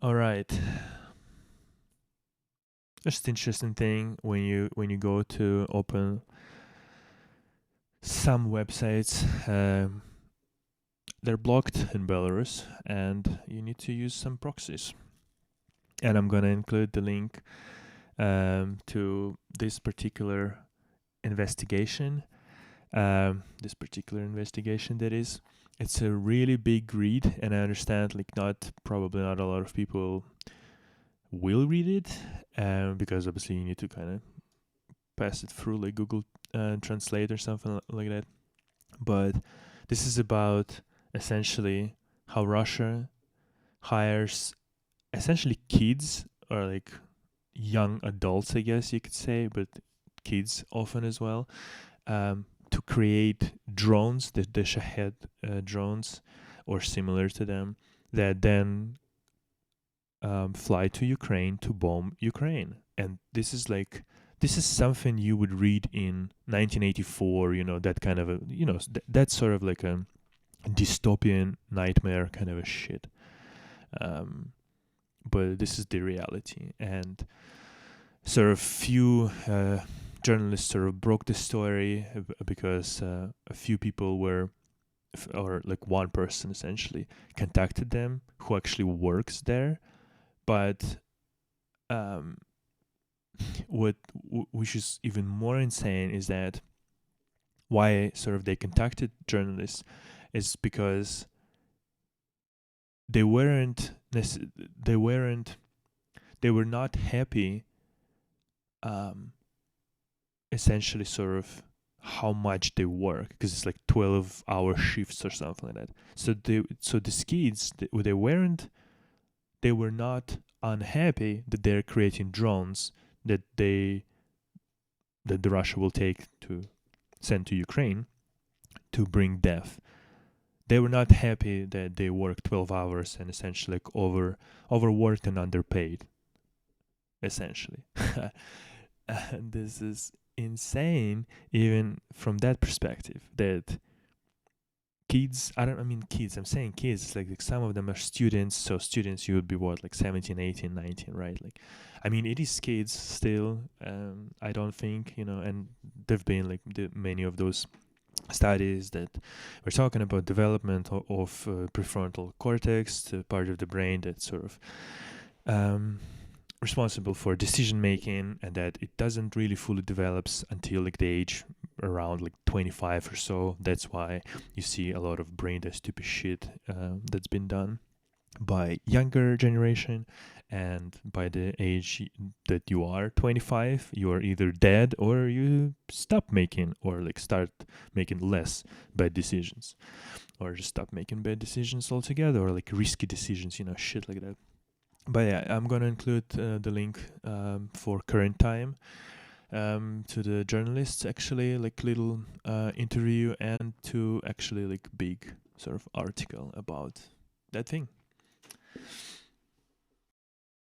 All right. Just interesting thing when you go to open some websites, they're blocked in Belarus, and you need to use some proxies. And I'm gonna include the link to this particular investigation. That is, it's a really big read, and I understand probably not a lot of people will read it, because obviously you need to kind of pass it through like Google Translate or something like that. But this is about essentially how Russia hires essentially kids, or like young adults, I guess you could say, but kids often as well, to create drones, the Shahed drones or similar to them, that then fly to Ukraine to bomb Ukraine. And this is something you would read in 1984, that kind of that's sort of like a dystopian nightmare kind of a shit. But this is the reality. And sort of few journalists sort of broke the story because a few people were, or like one person essentially, contacted them who actually works there. But which is even more insane is that why sort of they contacted journalists is because they were not happy, essentially sort of how much they work, because it's like 12-hour shifts or something like that. So these kids, they were not unhappy that they're creating drones that the Russia will take to send to Ukraine to bring death. They were not happy that they worked 12 hours and essentially like overworked and underpaid, essentially. And this is insane, even from that perspective, that kids, I'm saying kids, it's like some of them are students, so students, you would be what, like 17, 18, 19, right? Like, it is kids still. I don't think, and there've been like many of those studies that we're talking about development of prefrontal cortex, the part of the brain that's sort of responsible for decision making, and that it doesn't really fully develops until like the age around like 25 or so. That's why you see a lot of brain dead stupid shit that's been done by younger generation. And by the age that you are 25, you are either dead or you stop making, or like start making less bad decisions, or just stop making bad decisions altogether, or like risky decisions, shit like that. But yeah, I'm gonna include the link for current time, to the journalists actually like little interview, and to actually like big sort of article about that thing.